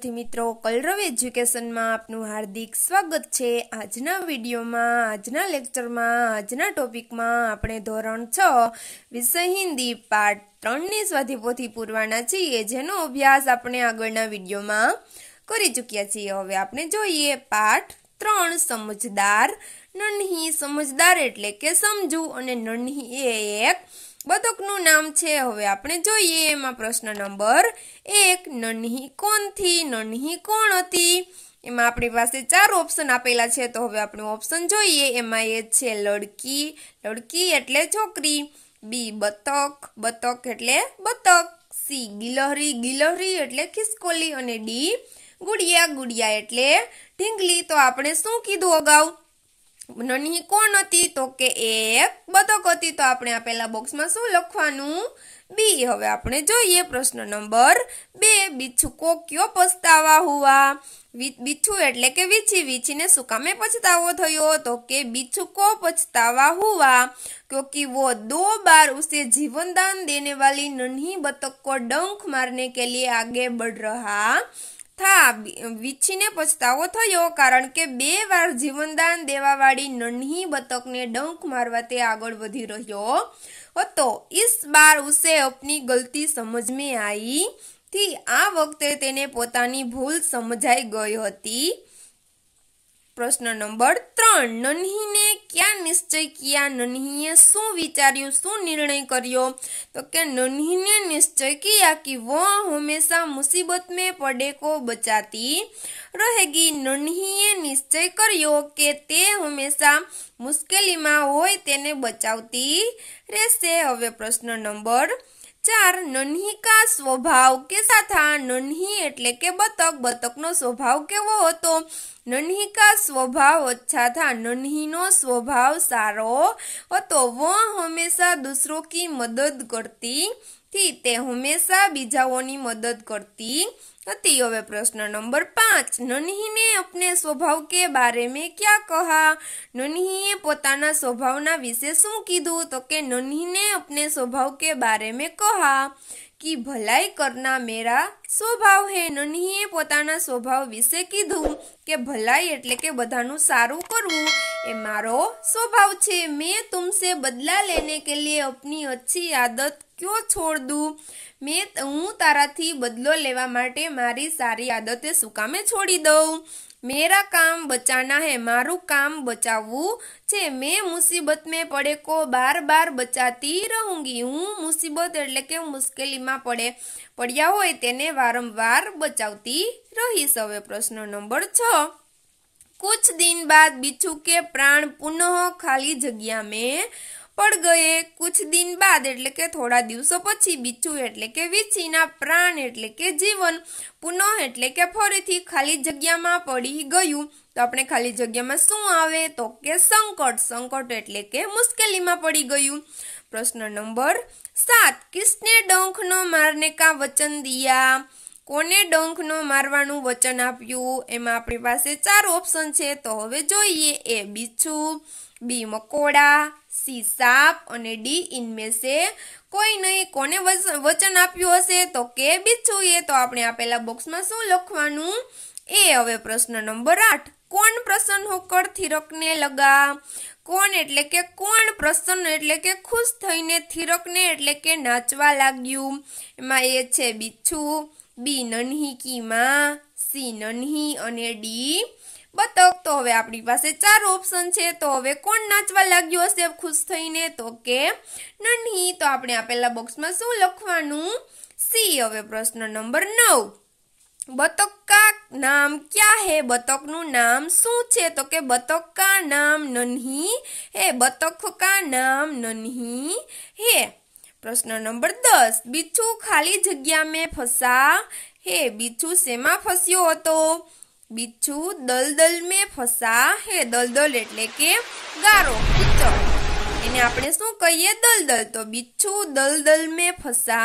विद्यार्थी मित्रों कलरव एज्युकेशन में आपनु हार्दिक स्वागत है। आजना विडियो में आजना लेक्चर में आजना टॉपिक में आपणे धोरण 6 विषय हिंदी पाठ 3 ની સ્વાધ્યાયપોથી પૂરવાના છીએ, જેનો અભ્યાસ આપણે આગળના વિડિયોમાં કરી ચૂક્યા છીએ। હવે આપણે જોઈએ પાઠ 3 સમજદાર નન્હી। સમજદાર એટલે કે સમજુ અને નન્હી એ એક बतकनु नाम छे। हवे आपणे जोईए एमां प्रश्न नंबर 1 नन्ही कोण थी, नन्ही कोण हती। एमां आपणी पासे 4 ऑप्शन आपेला छे, तो हवे आपणे ऑप्शन जोईए। एमां ए छे लड़की, लड़की एटले छोकरी। बी बतक, बतक एटले बतक। सी गिलहरी, गिलहरी एटले खिसकोली। अने डी गुड़िया, गुड़िया एटले ढींगली। तो आपणे शुं कीधुं अगाऊ? नन्ही कोण हती? तो के एक बतक हती। तो आपणे आपेला बॉक्स में शुं लखवानुं? बी। हवे आपणे जोईए प्रश्न नंबर 2 बिच्छू को क्यों पछतावा हुआ। बिच्छू एटले के वीछी, वीछी ने शुं कामे पछतावो थयो? तो के बिच्छू को पछतावा हुआ क्योंकि वो 2 बार उसे जीवन दान देने वाली नन्ही बतख को डंक मारने के लिए आगे बढ़ रहा था। वीछी ने पछतावो थयो कारण के 2 बार जीवनदान देवा वाली नन्ही बतख ने डंक मारवा ते आगळ वधी रह्यो हतो। इस बार उसे अपनी गलती समझ में आई थी। आ वखते तेने पोतानी भूल समझाई गई हती। प्रश्न नंबर 3 नन्ही ने क्या निश्चय किया? नन्हीए शुं विचार्यु, शुं निर्णय कर्यो? तो के नन्ही ने निश्चय किया कि वह हमेशा मुसीबत में पड़े को बचाती रहेगी। नन्हीए निश्चय कर्यो के ते हमेशा मुश्केली में होय तेने बचावती रहेशे। हवे प्रश्न नंबर 4 नन्ही का स्वभाव कैसा था? नन्ही एटले के बतक, बतक नो स्वभाव केवो हतो? नन्ही का स्वभाव अच्छा था। नन्ही नो स्वभाव सारो हतो। वह हमेशा दूसरों की मदद करती थी। ते हमेशा बीजाओनी मदद करती हती। हवे प्रश्न नंबर 5 नन्ही ने अपने स्वभाव के बारे में क्या कहा? नन्हीए पोताना स्वभावना विषे शुं कीधुं? तो के नन्ही ने अपने स्वभाव के बारे में कहा कि भलाई करना मेरा स्वभाव है। नन्हीए पोताना स्वभाव विषे कीधुं के भलाई एटले के बधानुं सारूं करवुं ए मारो स्वभाव छे। मैं तुमसे बदला लेने के लिए अपनी अच्छी आदत क्यों छोड़ दूं? हूँ ताराथी बदलो लेवा माटे मारी सारी आदतें शुं कामे छोड़ी दऊं? मेरा काम बचाना है, मारू काम बचावू छे। मैं मुसीबत में पड़े को बार बार बचाती रहूंगी। हूँ मुसीबत एटले के मुश्केली में पड़्या होय तेने वारंवार बचावती रहीश। हवे प्रश्न नंबर 6 कुछ दिन बाद बिच्छू के प्राण पुनः खाली जग्या में पड़ गए। कुछ दिन बाद एटले के थोड़ा दिवसों पछी बिच्छू एटले के वीछीना प्राण एटले के जीवन पुनः एटले के फरीथी खाली जग्या में पड़ी गयुं। तो आपणे खाली जग्या में शुं आवे? तो के संकट, संकट एटले के मुश्केली में पड़ी गयुं। प्रश्न नंबर 7 किसने डंख न मारने का वचन दिया? कोने डंख न मारवानुं वचन आप्युं? एमां आपणी पासे 4 ऑप्शन छे, तो हवे जोईए। ए बिच्छू, बी मकोड़ा, सी साप और डी इनमें से कोई नहीं। कोने वचन आप्युं हशे? तो के बिच्छुए। तो आपणे आपेला बॉक्स में शुं लखवानुं? ए। हवे प्रश्न नंबर 8 कौन प्रसन्न होकर थिरकने लगा? कोण एटले के कोण, प्रसन्न एटले के खुश थईने, थिरकने एटले के नाचवा लाग्युं। एमां ए छे बिच्छू, बी नन्ही की मां, सी नन्ही अने डी बतक। तो हवे आपणी पासे 4 ऑप्शन छे, तो हवे कोण नाचवा लाग्यो हशे खुश थईने? तो के नन्ही। तो आपणे आपेला बॉक्स में शुं लखवानुं? सी। हवे प्रश्न नंबर 9 बतक का नाम क्या है? बतक नु नाम शुं छे? तो के बतक का नाम नन्ही है। बतख का नाम नन्ही है। प्रश्न नंबर 10 बिच्छू खाली जग्या में फंसा है। बिच्छू सेमा फस्यो हतो? बिच्छू दलदल में फंसा है। दलदल एटले के गारो, कीचड़, एने आपणे शुं कहीए? दलदल। तो बिच्छू दलदल में फंसा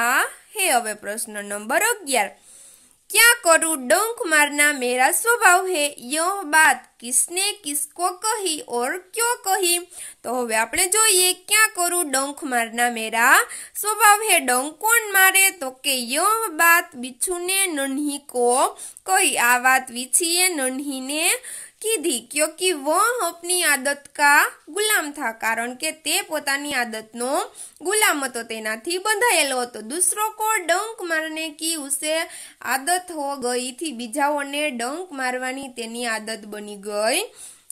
है। हवे प्रश्न नंबर 11 क्या करूं, डंक मारना मेरा स्वभाव है। यह बात किसने किसको कही और क्यों कही? तो हवे आपणे जोईए, क्या करूं, डंक मारना मेरा स्वभाव है। डंक कोण मारे? तो के यह बात बिच्छू ने नन्ही को कही। आ बात वीछीए नन्ही ने कीधी, क्योंकि वह अपनी आदत का गुलाम था, कारण के ते पोतानी आदतनो गुलाम हतो, तेनाथी बंधायेलो हतो। दूसरों को डंक मारने की उसे आदत हो गई थी, बीजाओने डंक मारवानी तेनी आदत बनी गई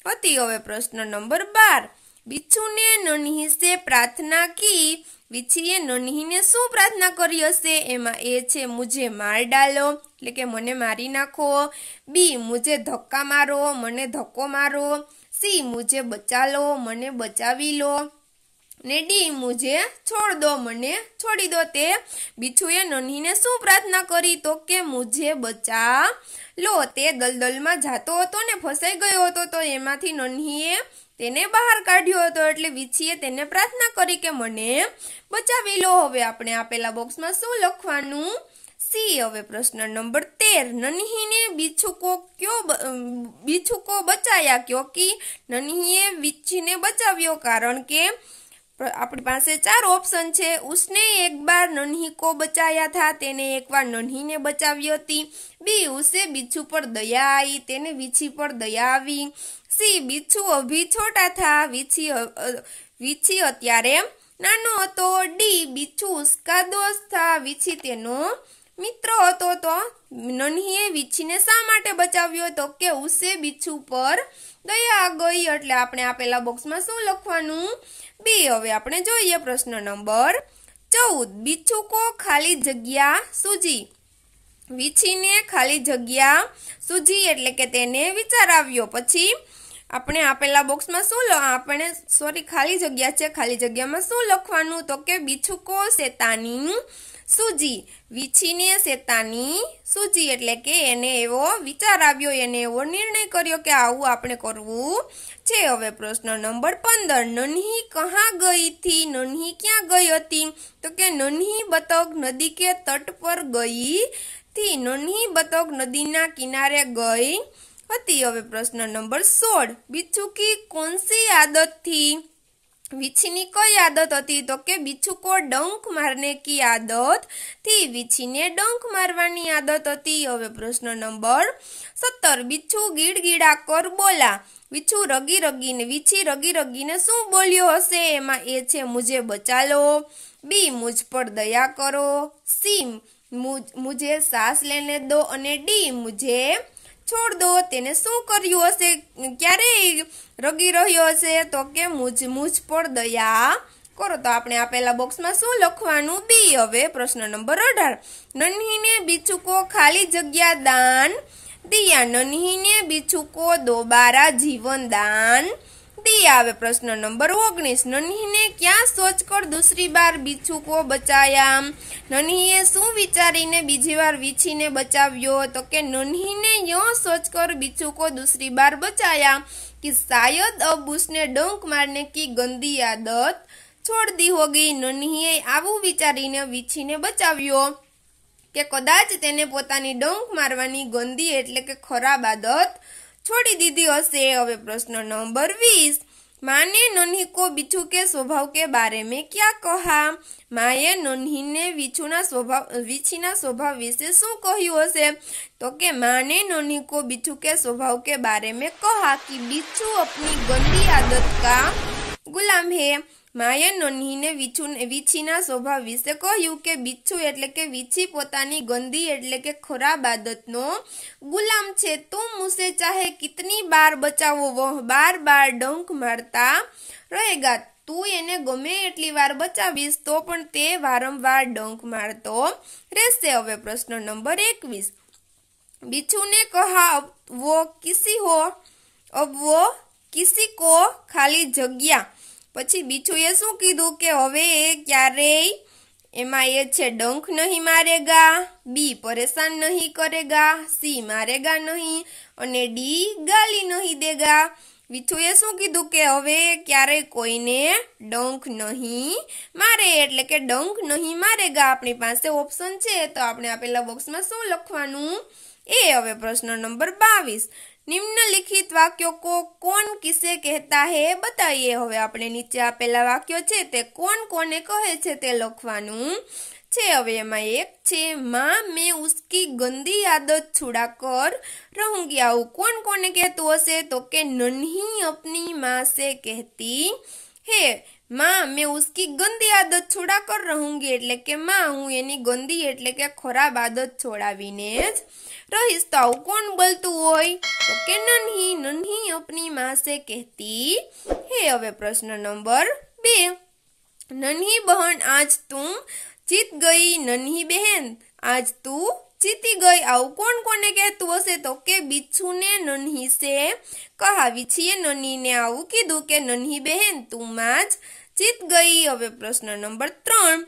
हती। हवे प्रश्न नंबर 12, बिच्छू ने नन्ही से प्रार्थना की। वीछीए नन्ही ने शू प्रार्थना करी हशे? एमां ए छे मुझे मार डालो, એટલે કે મને મારી નાખો। बी मुझे धक्का मारो, મને ધક્કો મારો। सी मुझे बचा लो, મને બચાવી લો। ने डी मुझे छोड़ दो, मने छोड़ी दो। ते बिच्छुए नन्ही ने शू प्रार्थना करी? तो के मुझे बचा लो। ते दलदल में जातो हतो ने फसाई गयो हतो, तो एमांथी नन्हीए तेने बहार काढ्यो हतो, એટલે વીછીએ તેને प्रार्थना करी के मने बचावी लो। हवे आपणे आपेला बॉक्स में शुं लखवानुं? सी। हवे प्रश्न नंबर 13, नन्ही ने बिच्छू को बचाया, क्योंकि नन्हीए वीछीने बचाव्यो, कारण के अपनी पासे 4 ऑप्शन छे। उसने एक बार नन्ही को बचाया था, तेने एक बार नन्ही ने बचावी हती। बी उसे बिच्छू पर दया आई, तेने वीछी पर दया आवी। सी बिच्छू अभी छोटा था, वीछी अत्यारे नानो हतो। डी बिच्छू उसका दोस्त था, वीछी तेनो मित्र हतो। तो नन्हीए वीछीने शा माटे बचाव्यो? तो के उसे बिच्छू पर दया आ गई, એટલે આપણે આપેલા બોક્સમાં શું લખવાનું? बी। હવે આપણે જોઈએ પ્રશ્ન નંબર 14, बिच्छू को खाली जग्या सूझी। વીછીને ખાલી જગ્યા सूझी એટલે કે તેને વિચાર આવ્યો। પછી આપણે આપેલા બોક્સમાં શું આપણે ખાલી જગ્યા છે, ખાલી જગ્યામાં શું લખવાનું? તો કે बिच्छू को શેતાની सूझी। વીછીને શેતાની सूझी એટલે કે એને એવો વિચાર આવ્યો, એને એવો નિર્ણય કર્યો કે આવું આપણે કરવું છે। હવે પ્રશ્ન નંબર 15, નન્ही कहाँ गई थी? नन्ही क्या गई हती? तो के नन्ही बतक नदी के तट पर गई थी। नन्ही बतक नदीना किनारे गई हती। હવે પ્રશ્ન નંબર 16, बिच्छू की कौन सी आदत थी? वीछीनी कई आदत हती? तो के बिच्छू को डंक मारने की आदत थी। वीछीने डंक मारवानी आदत हती। हवे प्रश्न नंबर 17, बिच्छू गीड़गीड़ा कर बोला। वीछू वीछी रगी रगीने शू बोल्यो हशे? एमां ए छे मुझे बचा लो। बी मुझ पर दया करो। सी मुझे सांस लेने दो। अने डी मुझे छोड़ दो। तेने शू कर्युं हशे? क्यारे रगी रह्यो हशे? तो के मुझ पर दया करो। तो आपणे आपेला बॉक्स में शू लखवानुं? बी। हवे प्रश्न नंबर 18, नन्ही ने बिच्छू को खाली जग्या दान दिया। नन्ही ने बिच्छू को दोबारा जीवन दान दिया। हवे प्रश्न नंबर 19, नन्ही ने क्या सोचकर दूसरी बार बिच्छू को बचाया? नन्हीए शू विचारीने बीजी बार वीछीने बचाव्यो? तो के नन्ही ने यह सोचकर बिच्छू को दूसरी बार बचाया कि शायद अब उसने डंक मारने की गंदी आदत छोड़ दी होगी। नन्हीए आवुं विचारीने वीछीने बचाव्यो के कदाच तेने पोतानी डंक मारवानी गंदी एटले के खराब आदत छोड़ी दीदी हशे। हवे प्रश्न नंबर 20, माँ ने नन्ही को बिच्छू के स्वभाव के बारे में क्या कहा? माए नन्ही ने वीछीना स्वभाव विषे शू कह्युं हशे? तो के माँ ने नन्ही को बिच्छू के स्वभाव के बारे में कहा कि बिच्छू अपनी गंदी आदत का गुलाम है। माए नन्ही ने वीछीना स्वभाव विषे कह्युं के बिच्छू एटले के वीछी पोतानी गंदी एटले के खराब आदतनो गुलाम छे। तुम उसे चाहे कितनी बार बचावो, वह बार बार डंक मारता रहेगा। तू एने गमे एटली वार बचावीश तो पण ते वारंवार डंक मारतो रहेशे। हवे प्रश्न नंबर 21, बिच्छू ने कहा अब वो किसी को खाली जग्या। पछी बिच्छूए शू कीधुं के हवे क्यारेय एमां ए छे डंक नहीं मारेगा। बी परेशान नहीं करेगा। सी मारेगा नहीं। अने डी गाली नहीं देगा। बिच्छूए शू कीधुं के हवे क्यारेय कोईने डंक नहीं मारे एटले के डंक नहीं मारेगा। आपणी पासे ऑप्शन छे तो आपणे आपेला बॉक्स में शू लखवानुं? ए हवे प्रश्न नंबर 22 निम्नलिखित वाक्यों को कौन किसे कहता है बताइए। हवे आपणे नीचे आपेला वाक्यो छे ते कोण कोने कहे छे ते लखवानुं छे। हवे एमां एक छे मां मैं उसकी गंदी आदत छुड़ा कर रहूंगी। आવું कोण कोने कहतुं हशे तो के नन्ही अपनी मां से कहती है। मां मैं उसकी गंदी आदत छुड़ा कर रहूंगी एटले के मां हूँ एनी गंदी एटले के खराब आदत छोड़ावीने ज रहीश। तो आવું कोण बोलतुं होय तो के नन्ही नन्ही अपनी मां से कहती है। हवे प्रश्न नंबर 2 नन्ही बहन आज तुम जीत गई। नन्ही बहन आज तू जीती गई। आવું कोण कोने कहतुं हशे तो के बीछू ने नन्ही से कहावी छीए। नन्ही ने आવું कीधुं के नन्ही बहन तुम आज जीत गई। हवे प्रश्न नंबर 3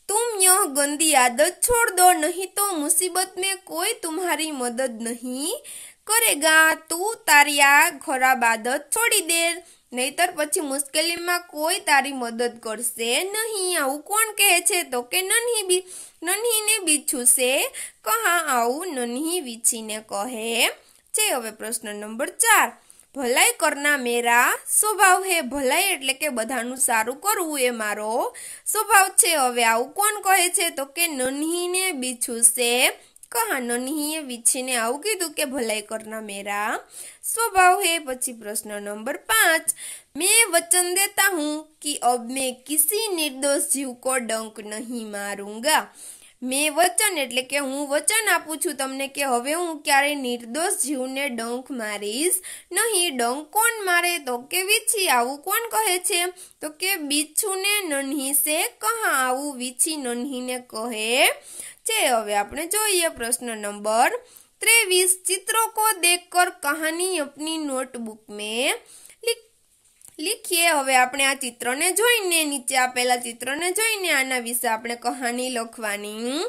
तुम यह गंदी आदत छोड़ दो नहीं तो मुसीबत में कोई तुम्हारी मदद नहीं करेगा। तू तारी आ खराब आदत छोड़ी दे नहीतर पछी मुश्केली में कोई तारी मदद करशे नहीं। आવું कोण कहे छे तो के नन्ही ने बीछू से कहा। आવું नन्ही वीछी ने कहे छे। हवे प्रश्न नंबर 4 भलाई करना मेरा स्वभाव है। भलाई एटले के बधानुं सारुं करवुं ए मारो स्वभाव छे। हवे आવું कोण कहे छे तो के नन्ही ने बीछू से कहा। नन्हीए वीछीने आવું कीधुं के भलाई करना मेरा स्वभाव है। पछी प्रश्न नंबर 5 मैं वचन देता हूँ कि अब मैं किसी निर्दोष जीव को डंक नहीं मारूंगा। मैं वचन एटले के हूँ वचन आपूं छुं तमने के हवे हूँ क्यारे निर्दोष जीवने डंक मारीश नहीं। डंक कोण मारे तो के वीछी। आવું कोण कहे छे तो के बीछू ने नन्ही से कहा। आવું वीछी नन्ही ने कहे छे। हवे आपणे जोईए प्रश्न नंबर 23 चित्रों को देखकर कहानी अपनी नोटबुक में लिखिए। हवे आपणे आ चित्र ने जोईने नीचे आपेला चित्र ने जोईने आना विषे आपणे कहानी लखवानी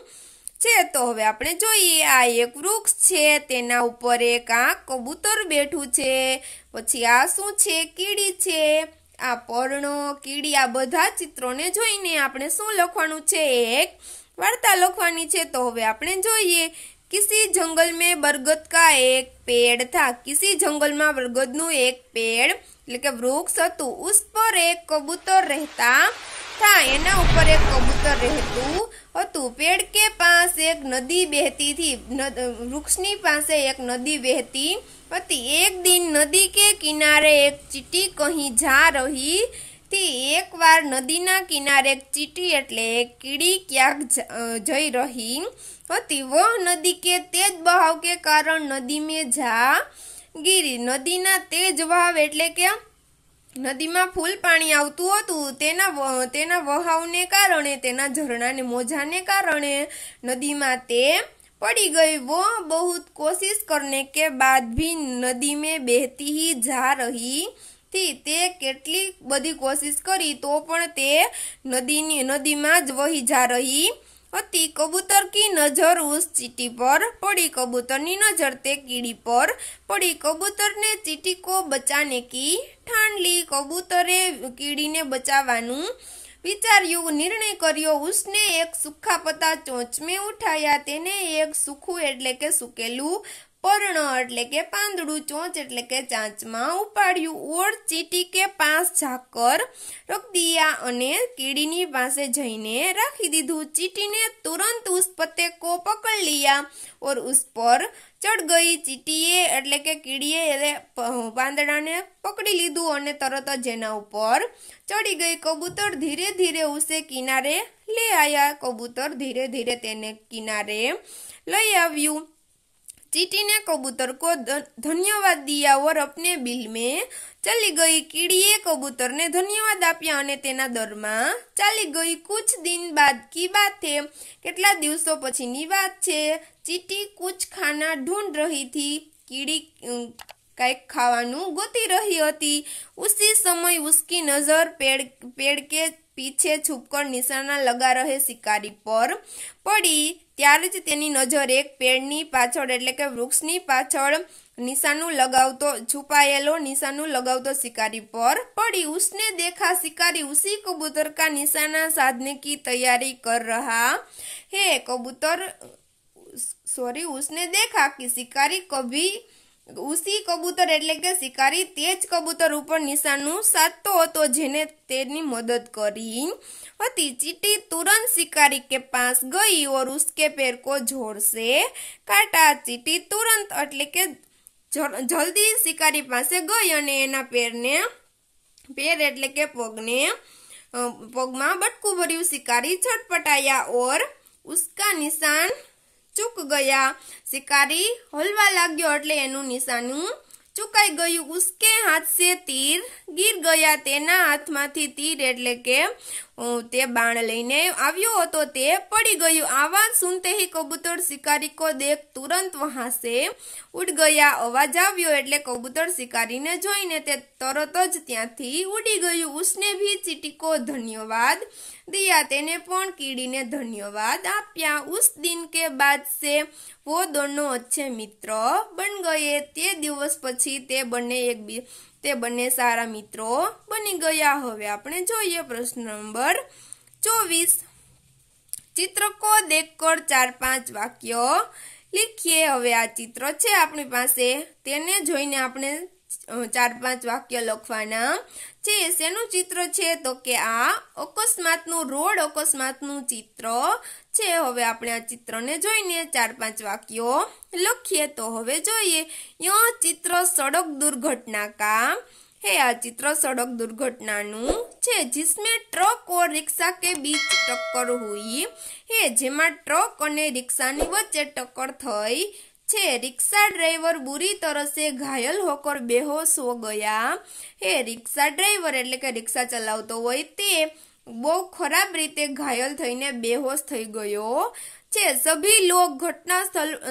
छे। तो हवे आपणे जोईए आ एक वृक्ष छे तेना उपर एक आ कबूतर बेठुं छे। पछी आ शुं छे कीड़ी छे आ पर्णो कीड़ी आ बधा चित्रों ने जोईने आपणे शुं लखवानुं छे एक वार्ता लखवानी छे। तो हवे आपणे जोईए किसी जंगल में बरगद का एक पेड़ था। किसी जंगल में बरगदनुं एक पेड़ એટલે કે વૃક્ષ હતું उस पर एक कबूतर रहता था। एना ऊपर एक कबूतर रहतुं हतुं। पेड़ के पास एक नदी बहती थी। वृक्षनी पासे एक नदी बहती हती। एक दिन नदी के किनारे एक चींटी कहीं जा रही थी। एक बार नदीना किनारे एक चींटी एटले एक कीड़ी क्यांक जई रही हती। वह नदी के तेज बहाव के कारण नदी में जा गिरी। नदीना तेज बहाव एटले के नदी में फूल पाणी आवतुं हतुं तेना वहावने कारणे तेना झरणाने मोजाने कारणे नदी में ते पड़ी गई। वो बहुत कोशिश करने के बाद भी नदी में बहती ही जा रही थी। ते केटली बधी कोशिश करी तो पण ते नदी में ज वही जा रही हती। कबूतर की नजर उस चींटी पर पड़ी। कबूतरनी नजर ते कीड़ी पर पड़ी। कबूतर ने चींटी को बचाने की ठान ली। कबूतरे कीड़ी ने बचावानुं विचार्युं निर्णय कर्यो। उसने एक सूखा पत्ता चोंच में उठाया। तेने एक सूखू एटले के सूकेलू पर्णो एटले के પાંદડું चोंच एटले के चांच में उपाड्यू और चींटी के पास जाकर रख दिया अने कीड़ीनी पासे जईने राखी दीधुं। चींटी ने तुरंत उस पत्ते को पकड़ लिया और उस पर चढ़ गई। चींटीए एटले के कीड़ीए પાંદડાને पकड़ी लीधुं अने तरत ज एना उपर चढ़ी गई। कबूतर धीरे धीरे उसे किनारे ले आया। कबूतर धीरे धीरे तेने किनारे लई आव्युं। चींटी ने कबूतर को धन्यवाद दिया और अपने बिल में चली गई। कीड़ीए कबूतर ने धन्यवाद आप्या अने तेना दरमा चाली गई। कुछ दिन बाद की बात है। केटला दिवसों पछीनी बात छे। चींटी कुछ खाना ढूंढ रही थी। कीड़ी કંઈક ખાવાનું ગોતી रही હતી। उसी समय उसकी नजर पेड़ के पीछे छुपकर निशाना लगा रहे शिकारी पर पड़ी। त्यारे ज तेनी नजर एक पेड़नी पाछळ एटले के वृक्षनी पाछळ निशानु लगावतो छुपायेलो निशानु लगावतो शिकारी पर पड़ी। उसने देखा शिकारी उसी कबूतर का निशाना साधने की तैयारी कर रहा है। कबूतर उसने देखा कि शिकारी कभी उसी कबूतर એટલે કે શિકારી તેજ કબૂતર ઉપર નિશાનું સાધતો હતો જેને તેની મદદ કરી હતી। चींटी तुरंत शिकारी के पास गई और उसके पैर को जोर से काटा। चींटी तुरंत એટલે કે જલ્દી શિકારી પાસે ગઈ અને એના पैर એટલે કે પગમાં બટકું ભર્યું। शिकारी छटपटाया और उसका निशान चूक गया। शिकारी हलवा लाग्यो એટલે એનું નિશાનું ચૂકાઈ ગયું। उसके हाथ से तीर गिर गया। તેના હાથમાંથી તીર એટલે કે તે બાણ લઈને આવ્યો હતો તે પડી ગયું। आवाज सुनते ही कबूतर शिकारी को देख तुरंत वहां से उड़ गया। अवाज આવ્યો એટલે कबूतर शिकारी ने જોઈને તે તરત જ ત્યાંથી ઉડી ગયું। उसने भी चींटी को धन्यवाद दिया। तेने पण कीड़ी ने धन्यवाद आप्या। उस दिन के बाद से वो दोनों अच्छे मित्र बन गए। ते दिवस પછી તે બંને સારા મિત્રો બની ગયા। હવે આપણે જોઈએ પ્રશ્ન નંબર 24। चित्र को देखकर 4-5 वाक्य लिखिए। હવે આ ચિત્ર છે આપણી પાસે તેને જોઈને આપણે 4-5 વાક્ય લખવાના છે। શેનું ચિત્ર છે તો કે આ અકસ્માતનું રોડ અકસ્માતનું ચિત્ર છે। હવે આપણે આ ચિત્રને જોઈને 4-5 વાક્યો લખીએ। તો હવે જોઈએ यह चित्र सड़क दुर्घटना का है। आ चित्र सड़क दुर्घटनाનું છે जिसमें ट्रक और रिक्शा के बीच टक्कर हुई है। જેમાં ટ્રક અને રિક્ષાની વચ્ચે ટક્કર થઈ છે। रिक्शा ड्राइवर बुरी तरह से घायल होकर बेहोश हो गया है। रिक्शा ड्राइवर એટલે કે રિક્ષા ચલાવતો હોય તે બહુ ખરાબ રીતે ઘાયલ થઈને બેહોશ થઈ ગયો છે। सभी लोग घटना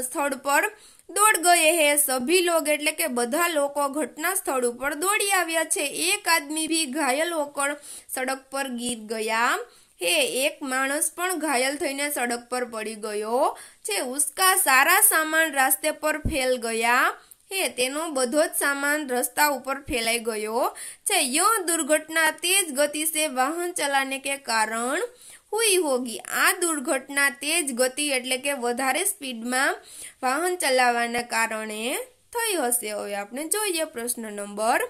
स्थल पर दौड़ गए हैं। सभी लोग એટલે કે બધા લોકો ઘટના સ્થળ ઉપર દોડી આવ્યા છે। एक आदमी भी घायल होकर सड़क पर गिर गया है। एक माणस पण घायल थईने सड़क पर पड़ी गयो छे। उसका सारा सामान रास्ते पर फैल गया है। तेनो बधो ज सामान रस्ता ऊपर फैलाई गयो छे। यह दुर्घटना तेज गति से वाहन चलाने के कारण हुई होगी। आ दुर्घटना तेज गति એટલે કે વધારે સ્પીડમાં વાહન ચલાવવાના કારણે થઈ હશે। હવે આપણે જોઈએ પ્રશ્ન નંબર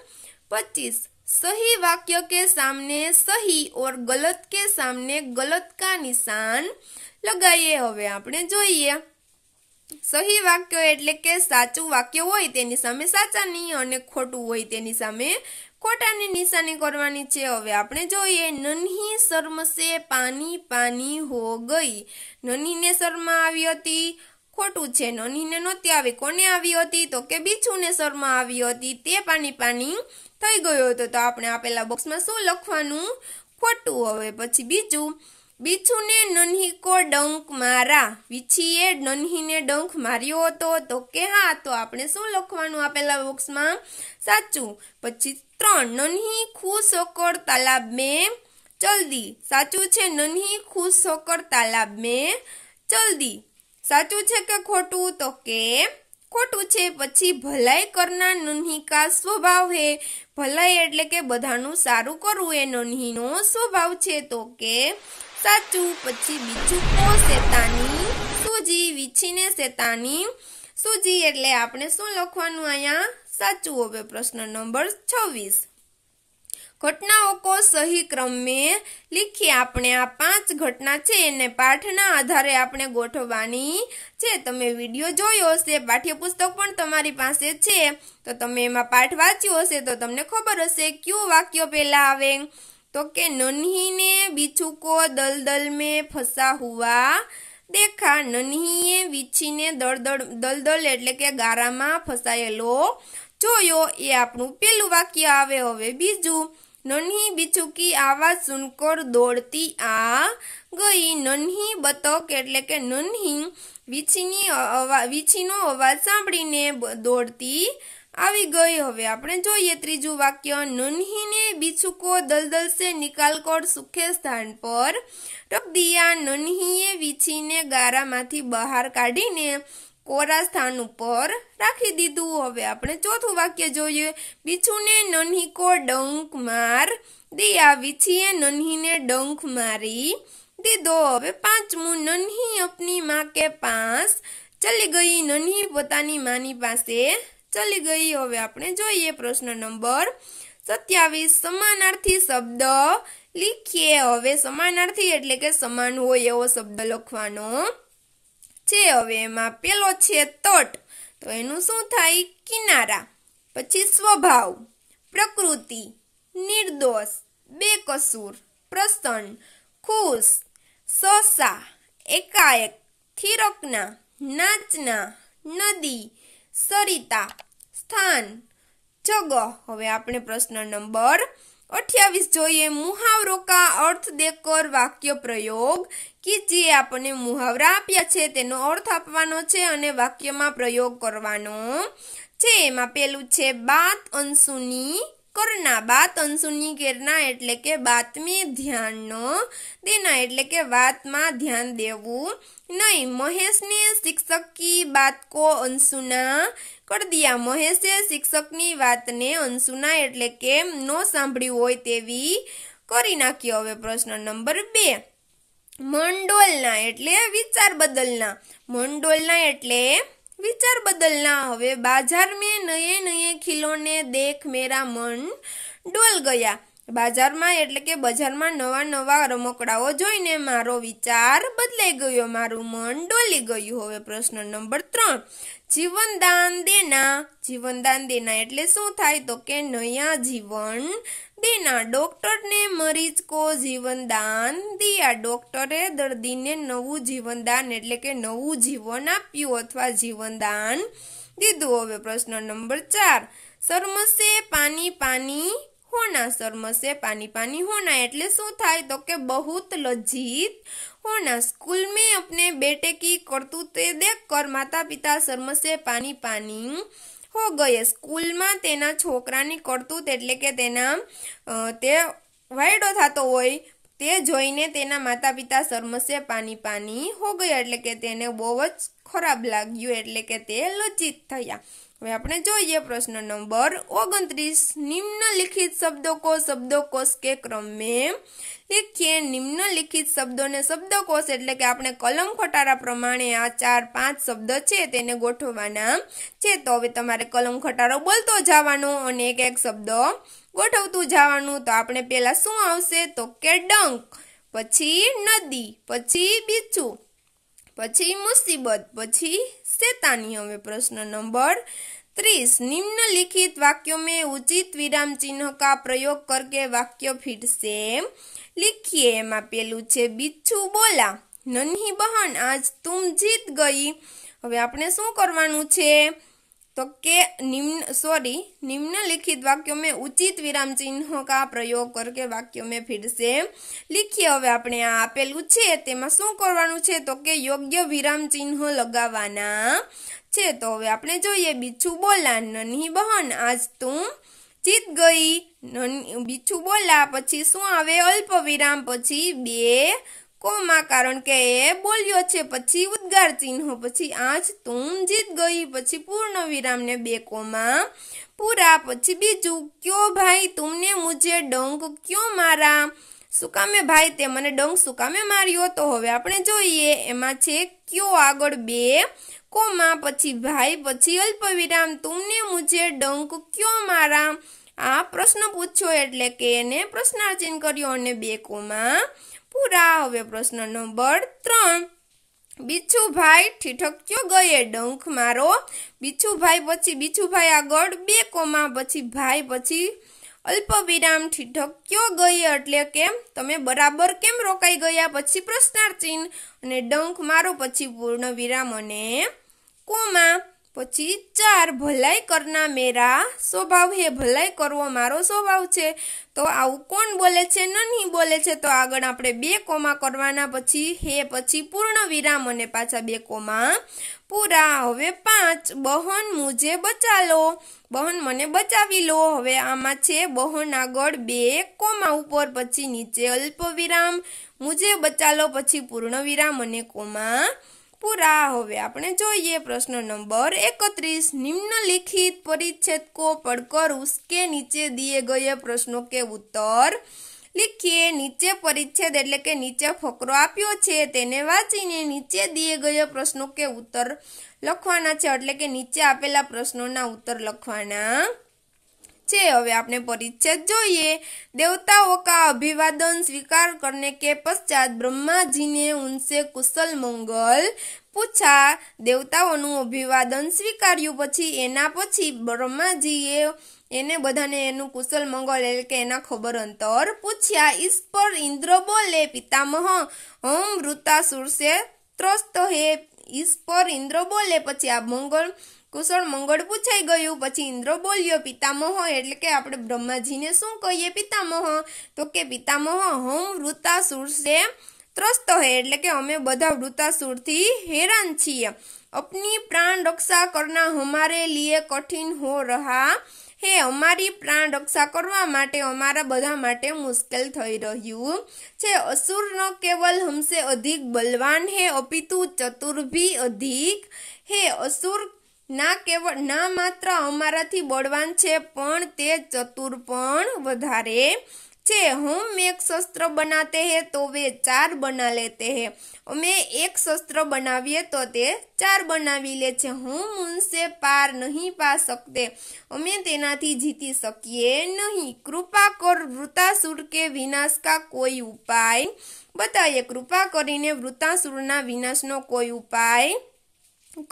25। सही वाक्य के सामने सही और गलत के सामने गलत का निशान लगाइए। હવે આપણે જોઈએ સહી વાક્ય એટલે કે સાચું વાક્ય હોય તેની સામે સાચાની અને ખોટું હોય તેની સામે ખોટાની નિશાની કરવાની છે। હવે આપણે જોઈએ નન્હી શર્મ से पानी पानी हो गई। નન્હીને શર્મા આવી હતી ખોટું છે। નન્હીને નહોતી આવી કોને આવી હતી તો કે બીછુને શર્મા આવી હતી તે પાણી પાણી થઈ ગયો હતો। તો આપણે આપેલા બોક્સમાં શું લખવાનું ખોટું। હવે પછી બીજું બીછુને નન્હી को डंक मारा। વીછીએ નન્હીને ડંખ માર્યો હતો તો કે હા। તો આપણે શું લખવાનું આપેલા બોક્સમાં સાચું। પછી 3 નન્હી खुश होकर तालाब में चल दी। સાચું છે નન્હી खुश होकर तालाब में चल दी। સાચું છે કે ખોટું તો કે ખોટું છે। પછી ભલાઈ કરનાર નન્હી का स्वभाव है। ભલાઈ એટલે કે બધાનું સારું કરવું એ નન્હીનો સ્વભાવ છે તો કે સાચું। પછી બીજું કો શેતાની સૂજી। વીછીને શેતાની સૂજી એટલે આપણે શું લખવાનું અહીંયા સાચું। હવે પ્રશ્ન નંબર 26। ઘટનાઓ को सही क्रम में लिखिए। આપણે આ 5 ઘટના છે એને પાઠના આધારે આપણે ગોઠવવાની છે। તમે વિડિયો જોયો હશે પાઠ્યપુસ્તક પણ તમારી પાસે છે તો તમે એમાં પાઠ વાંચ્યો હશે તો તમને ખબર હશે કયું વાક્ય પહેલા આવે तो के नन्ही ने बिच्छू को दलदल में फंसा हुआ देखा। नन्हीए वीछीने दलदल એટલે કે ગારામાં ફસાયેલો જોયો એ આપણું પહેલું વાક્ય આવે। હવે બીજું नन्ही बिच्छू की आवाज सुनकर दौड़ती आ गई। नन्ही बतक એટલે કે नन्ही વીછીનો અવાજ સાંભળીને દોડતી આવી गई। હવે આપણે જોઈએ ત્રીજું વાક્ય नन्ही ने बिच्छू को दलदल से निकालकर सूखे स्थान पर रख दिया। नन्हीए વીછીને ગારામાંથી બહાર કાઢીને કોરા સ્થાન ઉપર રાખી દીધું। હવે આપણે ચોથું વાક્ય જોઈએ बिच्छूने नन्ही को डंक मार दिया। વીછીએ નન્હીને ડંખ મારી दीदो। હવે પાંચમું नन्ही अपनी माँ के पास चली गई, नन्ही पोतानी मानी पासे चली गई। हवे आपणे जोईए प्रश्न नंबर 27। समानार्थी शब्द लिखिए। हवे समानार्थी एटले के समान होय एवो शब्द लखवानो छे। हवे एमां पेलो छे तट, तो एनुं शुं थाय? किनारा। पछी स्वभाव, प्रकृति, निर्दोष, बेकसूर, प्रसन्न, खुश, ससा, एकाएक, थिरकना, नाचना, नदी, सरिता, स्थान, जगह। हवे आपणे प्रश्न नंबर 28 जोईए। मुहावरों का अर्थ देकर वाक्य प्रयोग कीजिए। आपने मुहावरा आप्या छे तेनो अर्थ आपवानो छे अने वाक्यमां प्रयोग करवानो छे। एमां पेलुं छे बात अंशुनी करना। बात अंशुनी करना एटले के बात में ध्यान न देना, एटले के बात में ध्यान देवुं नहीं। महेश ने शिक्षक की बात को अनसुना कर दिया। महेशे शिक्षकनी वातने अनसुना एटले के न सांभळ्युं होय तेवी करी नाखी। हवे प्रश्न नंबर 2। मंडोलना एटले विचार बदलना। मंडोलना एटले विचार बदलना। हवे बाजार में नए नए खिलौने देख मेरा मन डोल गया। बाजार में एटले के बजार में नवा नवा रमकड़ाओ जोईने मारो विचार बदलाई गयो, मारू मन डोली गयुं। हवे प्रश्न नंबर 3। जीवन दान देना। जीवन दान देना एटले शुं थाय? तो के नया जीवन देना। डॉक्टर ने मरीज को जीवन दान दिया। डॉक्टरे दर्दी ने नवुं जीवन दान एटले के नवुं जीवन आप्युं अथवा जीवन दान दीधुं। हवे प्रश्न नंबर 4। शर्म से पानी पानी होना। शर्म से पानी पानी होना एटले शुं थाय? तो के बहुत लज्जित होना। स्कूल में अपने बेटे की करतूतें देखकर माता पिता शर्म से पानी पानी हो गए। स्कूल में तेना छोकरानी करतूत एटले के तेना ते वायडो थातो होय ते जोईने तेना माता पिता शर्म से पानी पानी हो गया एटले के तेने बहु ज खराब लाग्युं एटले के ते लज्जित थया। હવે આપણે જોઈએ પ્રશ્ન નંબર 29। निम्नलिखित शब्दों को शब्दकोश के क्रम में लिखिए। निम्नलिखित शब्दों ने शब्दकोश एटले के આપણે કલમ ખટારા પ્રમાણે આ 4-5 શબ્દ છે તેને ગોઠવવાના છે। તો હવે તમારે કલમ ખટારો બોલતો જવાનો અને એક એક શબ્દ ગોઠવતું જવાનું। તો આપણે પહેલા શું આવશે? તો કે ડંક, પછી નદી, પછી બીચું, પછી मुसीबत, પછી शैतानी। हमें प्रश्न नंबर 30। निम्नलिखित वाक्यों में उचित विराम चिन्ह का प्रयोग करके वाक्य फिर से लिखिए। एमां पेलुं छे बिच्छू बोला, नन्ही बहन आज तुम जीत गई। हवे आपणे शुं करवानुं छे? तो के निम्नलिखित वाक्यों में उचित विराम चिन्ह का प्रयोग करके वाक्यों में फिर से लिखिए। हवे आपणे आ आपेलुं छे तेमां शुं करवानुं छे? तो के योग्य विराम चिन्ह लगावाना छे। तो हवे आपणे जोईए। बिच्छू बोला, नन्ही बहन आज तुम जीत गई। बिच्छू बोला पछी शुं आवे? अल्प विराम पछी 2 कोमा, कारण के ए बोल्यो छे। पछी उद्गार चिन्ह, पछी आज तुम जीत गई, पछी पूर्ण विराम ने 2 कोमा पूरा। पछी बीजू, क्यों भाई तुमने मुझे डंक क्यों मारा? सुकामे भाई ते मने डंक सुकामे मार्यो। तो हवे आपणे जोईए। एमां छे क्यों आगळ 2 कोमा, पछी भाई, पछी अल्प विराम, तुमने मुझे डंक क्यों मारा? आ प्रश्न पूछ्यो एटले के एने प्रश्नार्थ चिन्ह कर्यो अने 2 कोमा पूरा। हवे प्रश्न नंबर 3। बिच्छू भाई ठीठक क्यों गए? डंक मारो। बिच्छू भाई पछी बिच्छू भाई आगळ 2 कोमा, पछी भाई, पछी अल्प विराम, ठीठक क्यों गई एटले के तमे बराबर केम रोकाई गया, पछी प्रश्नार्थ चिन्ह अने डंक मारो, पछी पूर्ण विराम अने कोमा। पछी 4। भलाई करना मेरा स्वभाव है। भलाई करवो मारो स्वभाव छे। तो आવું कोण बोले छे? नन्ही बोले छे। तो आगळ आपणे 2 कोमा करवाना, पछी हे, पछी पूर्ण विराम अने पाछा 2 कोमा पूरा। हवे 5। बहन मुझे बचा लो। बहन मने बचावी लो। हवे आमां छे बहन आगळ 2 कोमा उपर, पछी नीचे अल्प विराम, मुझे बचा लो, पछी पूर्ण विराम अने कोमा पूरा। हवे आपणे जोईए प्रश्न नंबर 31। निम्नलिखित परिच्छेद को पढ़कर उसके नीचे दिए गए प्रश्नों के उत्तर लिखिए नीचे परिच्छेद एटले के नीचे फकरो आप्यो छे तेने वांचीने नीचे दिए गए प्रश्नों के उत्तर लखवाना छे एटले के नीचे आपेला प्रश्नोना उत्तर लखवाना छे। हवे आपने परिच्छेद जोईए। देवताओं का अभिवादन स्वीकार करने के पश्चात ब्रह्मा जी ने उनसे कुशल मंगल पूछा। देवताओं अभिवादन स्वीकार्यु पछी एना पछी ब्रह्माजीए एने बधाने एनु कुशल मंगल एटले के एना खबर अंतर पूछ्या। इस पर इंद्र बोले पितामह हम वृतासुर से त्रस्त है। इस पर इंद्र बोले पछी आ मंगल कुशल मंगल पूछाई गयु पछी इंद्र बोल्यो पितामह एटले के आपणे ब्रह्माजी ने शुं कहीए पितामह तो के पितामह हम वृतासुर से त्रस्त है एटले के अमे बधा वृतासुर थी हैरान छीए। अपनी प्राण रक्षा करना हमारे लिए कठिन हो रहा है। हमारी प्राण रक्षा करवा माटे अमारा बधा माटे मुश्किल थई रह्यु छे। असुर न केवल हमसे अधिक बलवान है अपितु चतुर भी अधिक है। असुर ना मात्र अमाराथी बलवान छे पण ते चतुर पण वधारे छे। हम एक शस्त्र बनाते हैं तो वे 4 बना लेते हैं। हमें एक शस्त्र बनाविए तो ते 4 बनावी ले छे। हम उनसे पार नहीं पा सकते। हमें तेनाथी जीती सकिए नहीं। कृपा कर वृतासुर के विनाश का कोई उपाय बताइए। कृपा करीने वृतासुरना विनाशनो कोई उपाय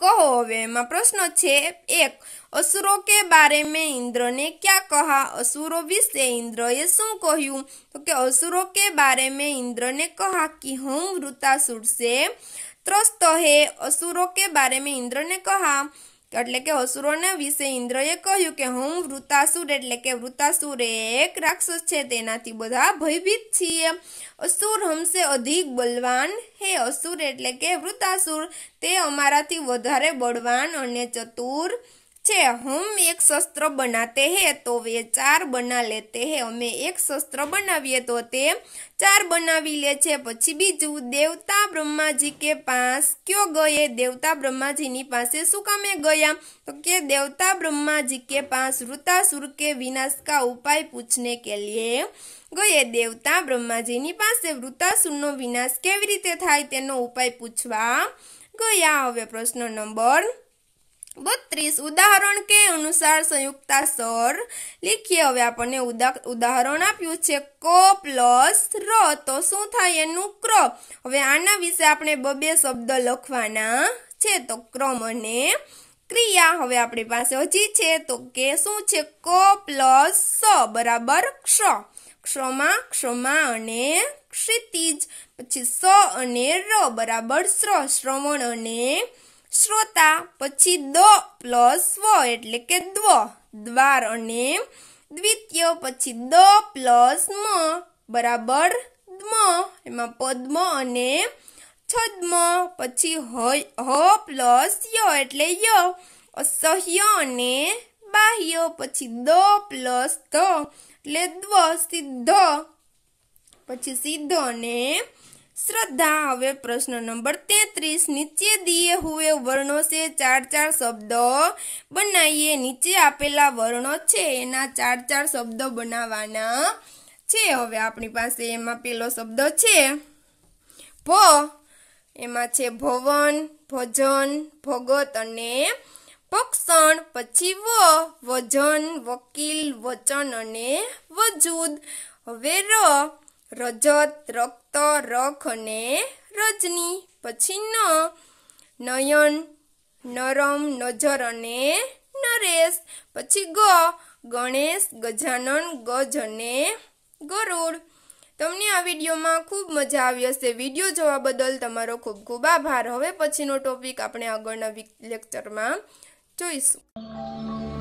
कहो। हवे एमां प्रश्न छे। 1 असुरों के बारे में इंद्र ने क्या कहा। असुरों विषे इंद्रए शुं कह्यु तो के असुरों के बारे में इंद्र ने कहा कि हम वृतासुर से त्रस्त है। असुरों के बारे में इंद्र ने कहा एटले के असुरोना विषे इंद्रए कह्यु के हम वृतासुर एटले के वृतासुर एक राक्षस छे तेनाथी बधा भयभीत छीए। असुर हमसे अधिक बलवान है। असुर एटले के वृतासुर ते अमाराथी वधारे बलवान अने चतुर छे। हम एक शस्त्र बनाते हैं तो वे 4 बना लेते हैं। हमें एक शस्त्र बनावीए तो ते 4 बनावी ले छे। पछी बीजू देवता ब्रह्मा जी के पास क्यों गए। देवता ब्रह्मा जी नी पासे शुं कामे गया तो के देवता ब्रह्मा जी के पास वृतासुर के विनाश का उपाय पूछने के लिए गए। देवता ब्रह्मा जी नी पासे वृतासुरनो विनाश केवी रीते थाय तेनो उपाय पूछवा गया। हवे प्रश्न नंबर 32 उदाहरण के अनुसार संयुक्ताक्षर लिखिए। हवे आपने उदाहरण आप्युं छे क प्लस र तो शुं थाय एनुं क्र। हवे आना विषे आपणे 2 शब्द लखवाना छे तो क्रम अने क्रिया। हवे आपणी पासे हजी छे तो के शुं छे क प्लस स बराबर क्ष। क्षमा क्षमा अने क्षितिज पछी स अने र बराबर श्र श्रवण अने श्रोता पछी द प्लस व एटले के द्व द्वार अने द्वितीय पछी द प्लस म बराबर द्म एमां पद्म अने छद्म पछी ह प्लस य एटले य असह्य अने बाह्य पछी द प्लस ध एटले द्व सिद्ध पछी सिद्ध अने श्रद्धा। हवे प्रश्न नंबर 33 नीचे दिए हुए वर्णों से 4-4 शब्द बनाइए। नीचे आपेला वर्णो छे एना 4-4 शब्द बनावाना छे। हवे आपणी पासे एमां पेलो शब्द छे भ एमां छे भवन भजन भगत अने भक्षण पछी वजन वकील वचन अने वजूद। हवे रजत रक्त रख अने रजनी पछी नयन नरम नजर अने नरेश पछी गणेश गजानन गज अने गरुड़। तमने आ विडियोमां खूब मजा आवी हशे। विडियो जोवा बदल तमारो खूब खूब आभार। हवे पछीनो टॉपिक आपणे આગળના લેક્ચરમાં જોઈશું।